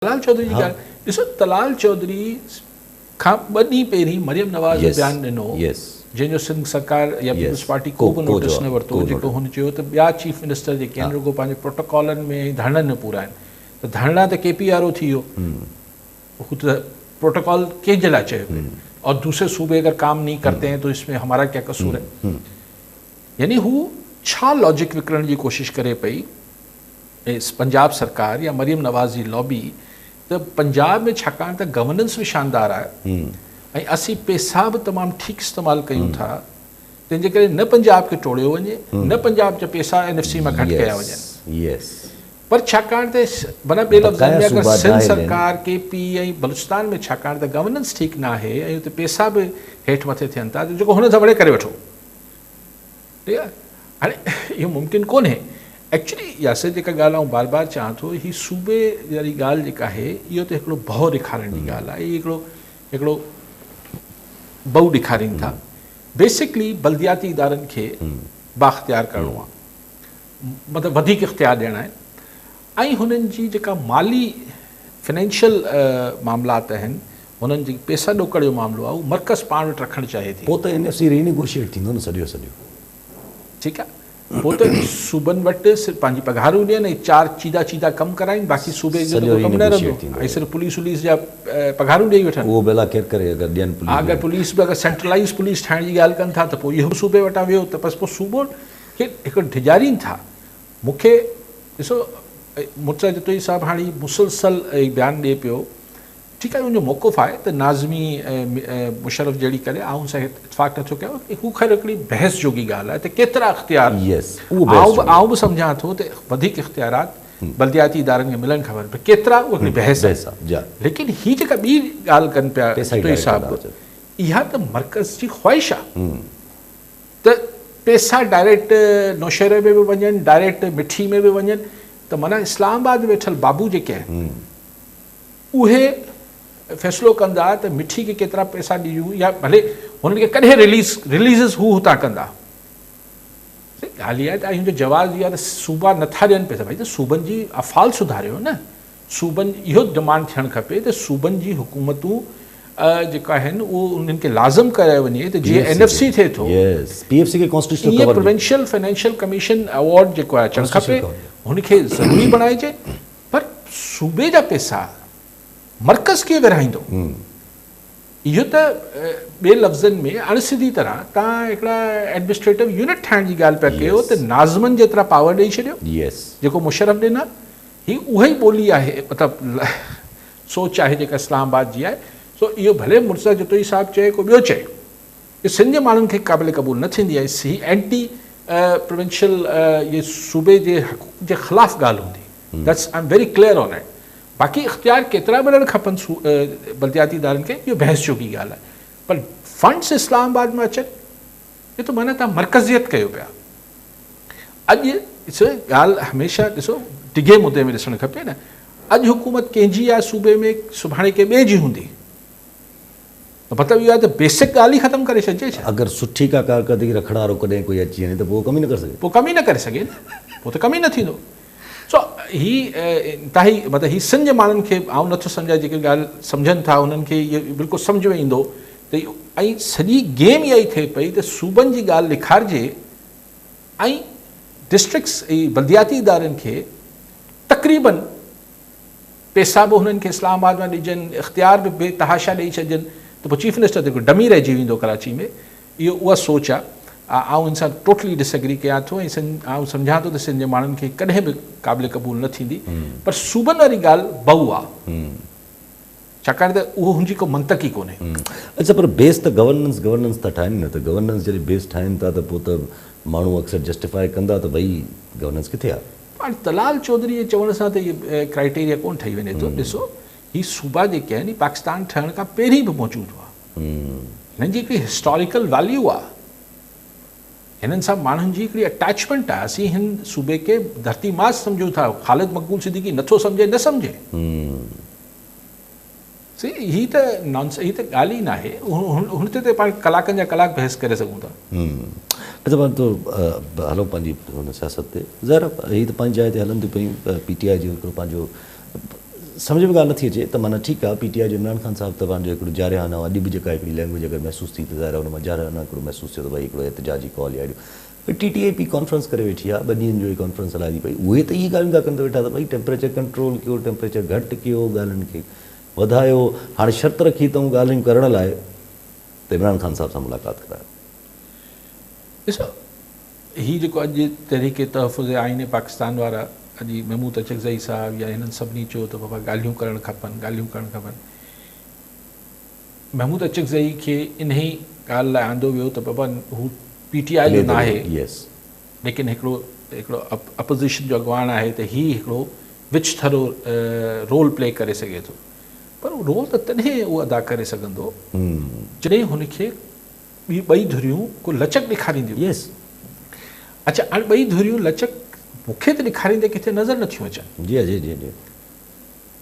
तलाल चौधरी जी ॻाल्हि ॾिसो, तलाल चौधरी खां 2 ॾींहं पहिरीं मरियम नवाज़ बयानु ॾिनो जंहिंजो सिंध सरकार या पीपल्स पार्टी को बि नोटिस न वरितो, जेको हुन चयो त ॿिया चीफ मिनिस्टर जेके आहिनि रुगो पंहिंजे प्रोटोकॉलनि में धरना न पूरा आहिनि, त धरना त KPRO थी वियो, हू त प्रोटोकॉल कंहिंजे लाइ चयो, और दूसरे सूबे अगर काम नहीं करते हैं तो इसमें हमारा क्या कसूर है। यानी हू छा लॉजिक विकिरण जी कोशिश करे पई पंजाब सरकार या मरियम नवाज़ जी लॉबी, तो पंजाब में छाकाणि त गवर्नेंस भी शानदार आहे ऐं असीं पैसा भी तमामु ठीकु इस्तेमालु कयूं था, तंहिंजे करे न पंजाब खे टोड़ियो वञे, न पंजाब जा पैसा NFC मां घटि कया वञनि। पर छाकाणि त माना ॿिए लफ़्ज़नि में अगरि सिंध सरकार KP ऐं बलूचिस्तान में छाकाणि त गवर्नेंस ठीकु न आहे ऐं हुते पैसा बि हेठि मथे थियनि था, त जेको हुन सां वड़े करे वठो, ठीकु आहे। हाणे इहो मुमकिन कोन्हे एक्चुअली। यासिर जेका ॻाल्हि आउं बार बार चाहियां थो, ही सूबे वारी ॻाल्हि जेका आहे इहो त हिकिड़ो भउ ॾेखारण जी ॻाल्हि आहे, हिकिड़ो भउ ॾेखारीनि था। बेसिकली बल्दियाती इदारनि खे बाख्तियार करिणो आहे, मतिलबु वधीक इख्तियार ॾियणा आहिनि, ऐं हुननि जी जेका माली फाइनेंशियल मामलात आहिनि, हुननि जी पैसा ॾोकड़ जो मामिलो आहे, उहो मर्कज़ पाण वटि रखणु चाहे थी। पोइ त NFC रीनेगोशिएट थींदो न सॼो ठीकु आहे। पोइ त सूबनि वटि सिर्फ़ु पंहिंजी पघारूं ॾियनि ऐं 4 चीदा कमु कराइनि, बाक़ी सूबे जो कमु न रहंदो, ऐं सिर्फ़ु पुलिस जा पघारूं ॾेई वठनि। उहो बेला केरु करे अगरि ॾियनि अगरि पुलिस बि अगरि सेंट्रलाइज़ पुलिस ठाहिण जी ॻाल्हि कनि था, त पोइ इहो सूबे वटां वियो, त बसि पोइ सूबो खे हिकिड़ो डिजारीनि था। मूंखे ॾिसो, मुर्तज़ा जतोई साहिबु हाणे मुसलसल बयानु ॾिए पियो, ठीकु आहे, उनजो मौक़ुफ़ आहे त नाज़मी मुशर्रफ जहिड़ी करे आउं सां इतफ़ाक़ नथो कयो, हू ख़ैर हिकिड़ी बहस जोगी ॻाल्हि आहे त केतिरा इख्तियार, आउं बि सम्झां थो त वधीक इख्तियारात बल्दियाती इदारनि खे मिलणु खपनि, पर केतिरा उहा हिकिड़ी बहस आहे। लेकिन हीअ जेका ॿी ॻाल्हि कनि पिया जतोई साहिबु, इहा त मर्कज़ जी ख़्वाहिश आहे त पैसा डायरेक्ट नौशहरे में बि वञनि, डायरेक्ट मिठी में बि वञनि, त माना इस्लामाबाद में वेठल बाबू जेके आहिनि उहे फ़ैसिलो कंदा त मिठी खे केतिरा पैसा ॾियूं, या भले हुननि खे कॾहिं रिलीज़िस हू हुतां कंदा। ॻाल्हि इहा आहे त हुनजो जवाबु इहो आहे त सूबा नथा ॾियनि पैसा, भई त सूबनि जी अफ़ाल सुधारियो न, सूबनि इहो डिमांड थियणु खपे त सूबनि जी हुकूमतूं जेका आहिनि उहो उन्हनि खे लाज़िम करायो वञे त जीअं NFC थिए थो, PFC खे कॉन्स्टिट्यूशनल ईअं प्रोविंशियल फाइनेंशियल कमीशन अवार्ड जेको आहे अचणु खपे, हुनखे ज़रूरी बणाइजे। पर सूबे जा पैसा मर्कज़ कीअं विरहाईंदो, इहो त ॿिए लफ़्ज़नि में अणसिधी तरह तव्हां हिकिड़ा एडमिनिस्ट्रेटिव यूनिट ठाहिण जी ॻाल्हि पिया कयो, त नाज़मनि जेतिरा पावर ॾेई छॾियो, जेको मुशर्रफ ॾिना, ही उहा ई ॿोली आहे, मतिलबु सोच आहे जेका इस्लामाबाद जी आहे। सो इहो भले मुर्तज़ा जतोई साहिबु चए, को ॿियो चए, इहो सिंध जे माण्हुनि खे क़ाबिल क़बूल न थींदी आहे। ही एंटी प्रोविंशियल ये सूबे जे हक़ूक़ जे ख़िलाफ़ु ॻाल्हि हूंदी, that's I am very clear on it. बाक़ी इख्तियार केतिरा मिलणु खपनि बल्दियाती इदारनि खे, इहो बहस जोगी ॻाल्हि आहे। पर फंड्स इस्लामाबाद में अचनि, इहो त माना तव्हां मर्कज़ियत कयो पिया। अॼु ॾिसो, ॻाल्हि हमेशह ॾिसो डिघे मुदे में ॾिसणु खपे न। अॼु हुकूमत कंहिंजी आहे सूबे में, सुभाणे के ॿिए जी हूंदी, मतिलबु इहो आहे त बेसिक ॻाल्हि ई ख़तमु करे छॾिजे छा। अगरि सुठी का कारकर्दगी रखण वारो कॾहिं कोई अची वञे त पोइ कम ई न करे सघे, पोइ कम ई न करे सघे, पोइ त कम ई न थींदो। सो इंतिहाई मतिलबु हीअ सिंध जे माण्हुनि खे आउं नथो सम्झां, जेकी ॻाल्हि सम्झनि था उन्हनि खे इहो बिल्कुलु सम्झ में ईंदो त ऐं सॼी गेम इहा ई थिए पई त सूबनि जी ॻाल्हि लिखारिजे ऐं डिस्ट्रिक्ट्स ऐं बल्दियाती इदारनि खे तक़रीबन पैसा बि हुननि खे इस्लामाबाद में ॾिजनि, इख्तियार बि बेतहाशा ॾेई छॾिजनि, त पोइ चीफ मिनिस्टर ते डमी रहिजी वेंदो कराची में। इहो उहा सोच आहे, आउं इन सां टोटली डिसएग्री कयां थो, ऐं आउं सम्झां थो त सिंध जे माण्हुनि खे कॾहिं बि क़ाबिल क़बूल न थींदी। पर सूबनि वारी ॻाल्हि बहु आहे, छाकाणि त उहो हुनजी को मंतक ई कोन्हे। अच्छा, पर बेस त गवर्नेंस था ठाहिनि न, त गवर्नेंस जॾहिं बेस ठाहिनि था त पोइ त माण्हू अक्सर जस्टिफाई कंदा त भई गवर्नेंस किथे आहे। हाणे तलाल चौधरी जे चवण सां त इहे क्राइटेरिया कोन ठही वञे थो। ॾिसो, ही सूबा जेके आहिनि पाकिस्तान ठहण खां पहिरीं बि मौजूदु हुआ, हिननि जी हिकिड़ी हिस्टोरिकल वैल्यू आहे, हिननि सां माण्हुनि जी हिकिड़ी अटैचमेंट आहे। असीं हिन सूबे खे धरती मास सम्झूं था, ख़ालिद मक़बूल सिद्दीकी नथो सम्झे न सम्झे, ही त हीअ त ॻाल्हि ई न आहे। हुन ते पाण कलाकनि जा कलाक बहस करे सघूं था। अच्छा, पाण तो हलो पंहिंजी हुन सियासत ते ज़ाहिर हीअ त पंहिंजी जाइ ते हलनि थियूं पयूं, PTI जो हिकिड़ो पंहिंजो सम्झ में ॻाल्हि नथी अचे त माना ठीकु आहे PTI जो इमरान ख़ान साहिबु तव्हांजो हिकिड़ो जारिहाना अॼु बि जेका हिकिड़ी लैंग्वेज अगरि महसूसु थी त ज़ाहिर हुन मां जारिहाना हिकिड़ो महसूसु थियो त भई हिकिड़ो एतिजाजी कॉल या TTAP कॉन्फ्रेंस करे वेठी आहे, 2 ॾींहंनि जो ई कॉन्फ्रेंस हलाए थी पई। उहे त इहे ॻाल्हियूं था कनि त वेठा त भई टेम्परेचर कंट्रोल कयो, टेम्परेचर घटि कयो, ॻाल्हियुनि खे वधायो। हाणे शर्त रखी अथऊं ॻाल्हियूं करण लाइ त इमरान ख़ान साहिब सां मुलाक़ात करायो। ॾिसो हीउ जेको अॼु तहरीक तहफ़ुज़ आईन पाकिस्तान वारा अॼु महमूद अचकज़ई साहब या हिननि सभिनी चयो त बाबा ॻाल्हियूं करणु खपनि। महमूद अचकज़ई खे इन ई ॻाल्हि लाइ आंदो वियो त बाबा हू PTI जो न आहे, लेकिन हिकिड़ो अपोज़िशन जो अॻवान आहे त हीउ हिकिड़ो विच थरो रोल प्ले करे सघे थो। पर उहो रोल त तॾहिं उहो अदा करे सघंदो जॾहिं हुनखे ॿी 2 धुरियूं को लचक ॾेखारींदियूं। अच्छा, हाणे 2 धुरियूं लचक मूंखे त ॾेखारींदे किथे नज़र नथियूं अचनि। जी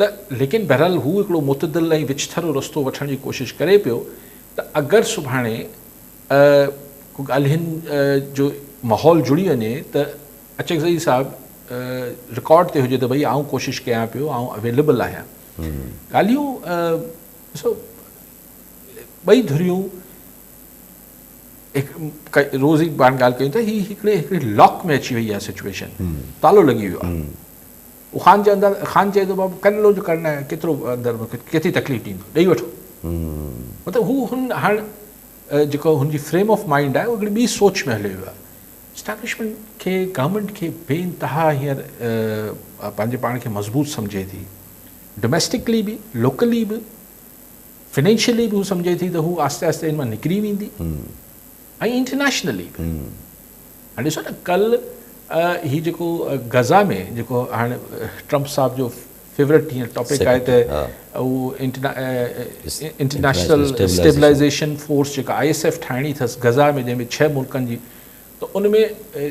त लेकिन बहरहाल हू हिकिड़ो मुतदिल ऐं विच थरो रस्तो वठण जी कोशिशि करे पियो त अगरि सुभाणे को ॻाल्हियुनि जो माहौल जुड़ी वञे त अचकज़ई साहिबु रिकॉर्ड ते हुजे त भई आउं कोशिशि कयां पियो, आउं अवेलेबल आहियां। ॻाल्हियूं ॾिसो 2 धुरियूं रोज़ ई पाण ॻाल्हि कयूं त हीअ हिकिड़े लॉक में अची वई आहे सिचुएशन, तालो लॻी वियो आहे। ख़ान जे अंदरि ख़ान चए थो बाबा कल्लो जो करणु आहे, केतिरो अंदरि मूंखे केतिरी तकलीफ़ ॾींदो, ॾेई वठो। मतिलबु हू हाणे जेको हुनजी फ्रेम ऑफ माइंड आहे उहो हिकिड़ी ॿी सोच में हले वियो आहे। इस्टेब्लिशमेंट खे गवर्नमेंट खे बेइंतहा हींअर पंहिंजे पाण खे मज़बूत सम्झे थी, डोमेस्टिकली बि, लोकली बि, फाइनेंशियली बि हू सम्झे थी त हू आस्ते आस्ते इन मां निकिरी वेंदी, ऐं इंटरनेशनली बि। हाणे ॾिसो न कल्ह हीउ जेको गज़ा में जेको हाणे ट्रंप साहिब जो फेवरेट हीअं टॉपिक आहे त उहो इंटरनेशनल स्टेबलाइज़ेशन फोर्स जेका ISF ठाहिणी अथसि गज़ा में, जंहिंमें 6 मुल्कनि जी, त उन में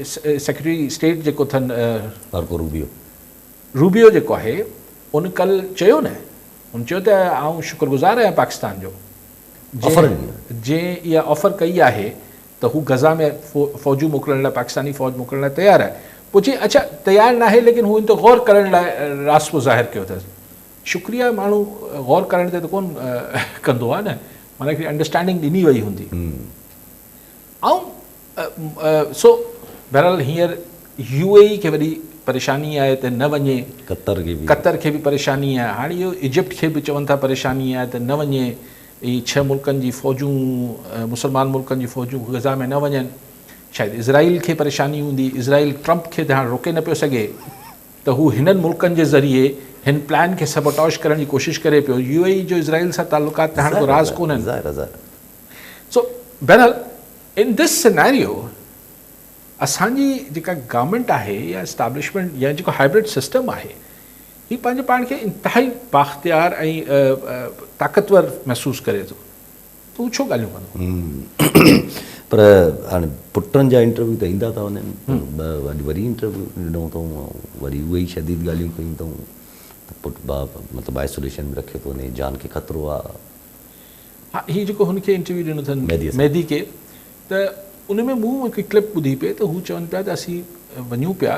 सेक्रेटरी स्टेट जेको अथनि रूबियो जेको आहे उन कल्ह चयो न, उन चयो त आउं शुक्रगुज़ार आहियां पाकिस्तान जो जंहिं इहा ऑफर कई आहे त हू गज़ा में फ़ौजूं मोकिलण लाइ, पाकिस्तानी फ़ौज मोकिलण लाइ तयारु आहे। पोइ चई अच्छा तयारु न आहे, लेकिन हू इन ते गौर करण लाइ रास्तो ज़ाहिर कयो अथसि। शुक्रिया, माण्हू गौर करण ते त कोन कंदो आहे न, माना हिकिड़ी अंडरस्टैंडिंग ॾिनी वई हूंदी। ऐं सो बहरहाल हींअर UAE खे वॾी परेशानी आहे त न वञे, कतर खे बि परेशानी आहे, हाणे इहो इजिप्ट खे बि चवनि था परेशानी आहे त न वञे, इहे 6 मुल्कनि जी फ़ौजूं, मुस्लमान मुल्कनि जी फ़ौजूं गज़ा में न वञनि। शायदि इज़राइल खे परेशानी हूंदी, इज़राइल ट्रंप खे त हाणे रोके न पियो सघे त हू हिननि मुल्कनि जे ज़रिए हिन प्लान खे सबोटॉश करण जी कोशिशि करे पियो। UAE जो इज़राइल सां तालुकात त हाणे को राज़ कोन्हनि। सो बहरहाल इन दिस सिनेरियो असांजी जेका गवर्नमेंट आहे या इस्टेब्लिशमेंट या जेको हाइब्रिड सिस्टम आहे, हीउ पंहिंजे पाण खे इंतिहाई बाख़्तियार ऐं ताक़तवर महसूसु करे थो, त हू छो ॻाल्हियूं कंदो? पर हाणे पुटनि जा इंटरव्यू त ईंदा था वञनि, वरी इंटरव्यू ॾिनो अथऊं, वरी उहे ई शदीद ॻाल्हियूं कयूं अथऊं त पुटु बाप मतिलबु आइसोलेशन में रखे थो वञे, जान खे ख़तरो आहे। हा, हीउ जेको हुनखे इंटरव्यू ॾिनो अथनि मेहदी खे, त उन में मूं हिकु क्लिप ॿुधी पिए त हू चवनि पिया त असीं वञूं पिया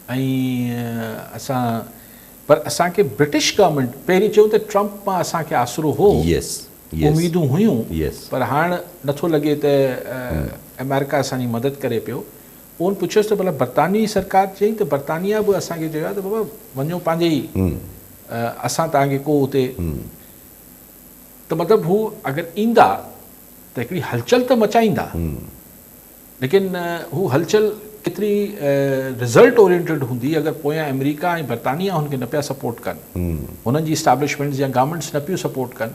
ऐं असां, पर असांखे ब्रिटिश गवर्नमेंट पहिरीं चयूं त ट्रंप मां असांखे आसरो हो, उम्मीदूं हुयूं, पर हाणे नथो लॻे त अमेरिका असांजी मदद करे पियो। उन पुछियोसि त भला बरतानवी सरकार चई त बरतानिया बि असांखे चयो आहे त बाबा वञो पंहिंजे ई, असां तव्हांखे को हुते, त मतिलबु हू अगरि ईंदा त हिकिड़ी हलचल त मचाईंदा, लेकिन हू हलचल केतिरी रिज़ल्ट ओरिएंटेड हूंदी अगरि पोयां अमेरिका ऐं बरतानिया हुनखे न पिया सपोर्ट कनि, हुननि जी इस्टेब्लिशमेंट्स या गवर्नमेंट्स न पियूं सपोर्ट कनि,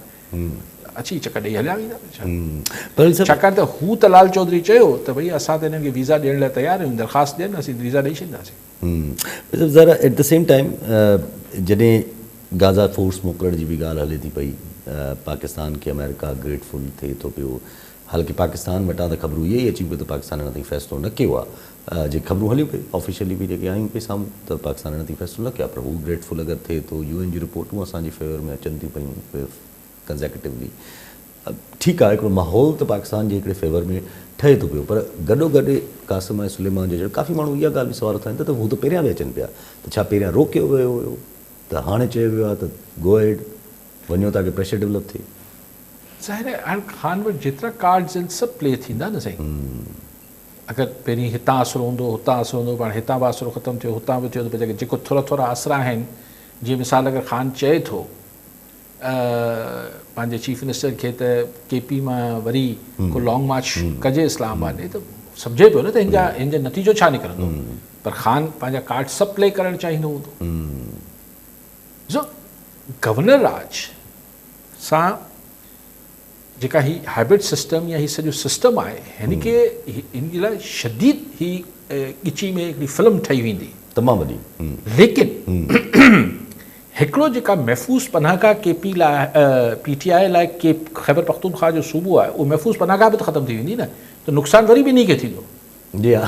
अची चक ॾेई हलिया वेंदा। छाकाणि त हू तलाल चौधरी चयो त भई असां त हिननि खे वीज़ा ॾियण लाइ तयारु आहियूं, दरख़्वास्त ॾियनि, असीं वीज़ा ॾेई छॾींदासीं। ज़रा एट द सेम टाइम जॾहिं गाज़ा फोर्स मोकिलण जी बि ॻाल्हि हले थी पई, पाकिस्तान खे अमेरिका ग्रेटफुल थिए थो पियो, हालांकि पाकिस्तान वटां त ख़बरूं इहे ई अची पियो त पाकिस्तान अञा ताईं फ़ैसिलो न कयो आहे, जे ख़बरूं हलियूं पई ऑफिशियली बि जेके आहियूं पई साम्हूं त पाकिस्तान अञा ताईं फ़ैसिलो न कयो आहे, पर हू ग्रेटफुल अगरि थिए थो, UN जी रिपोर्टूं असांजे फेवर में अचनि थियूं पयूं कंज़ेक्यूटिवली, ठीकु आहे, हिकिड़ो माहौल त पाकिस्तान जे हिकिड़े फेवर में ठहे थो पियो, पर गॾोगॾु क़ासिम ऐं सुलेमान जो काफ़ी माण्हू इहा ॻाल्हि बि सवाल उथाइनि था त हू त पहिरियां बि अचनि पिया, त छा पहिरियां रोकियो वियो हुयो, त हाणे चयो वियो आहे त गो हेड वञो ताकी प्रेशर डेवलप थिए। ज़ाहिर आहे हाणे ख़ान वटि जेतिरा कार्ड्स आहिनि सभु प्ले थींदा न साईं। अगरि पहिरीं हितां असरु हूंदो हुतां असरु हूंदो, पाण हितां बि असरु ख़तमु थियो हुतां बि थियो, त भई जेको थोरा थोरा असर आहिनि, जीअं मिसाल अगरि ख़ान चए थो पंहिंजे चीफ मिनिस्टर खे त KP मां वरी को लॉन्ग मार्च कजे इस्लामाबाद ॾे, त सम्झे पियो न त हिन जो नतीजो छा निकिरंदो। पर ख़ान पंहिंजा कार्ड सभु प्ले करणु चाहींदो हूंदो। ॾिसो गवर्नर राज सां जेका ही हैबिट सिस्टम या ही सॼो सिस्टम आहे, हिन खे हिन जे लाइ शदीद ही ॻिची में हिकिड़ी फिल्म ठही वेंदी तमामु वॾी। लेकिन हिकिड़ो जेका महफ़ूज़ पनाहगाह KP लाइ PTI लाइ ख़ैबर पख्तूनख्वा जो सूबो आहे, उहो महफ़ूज़ पनाहगाह बि त ख़तमु थी वेंदी न, त नुक़सानु वरी बि इन खे थींदो। जी हा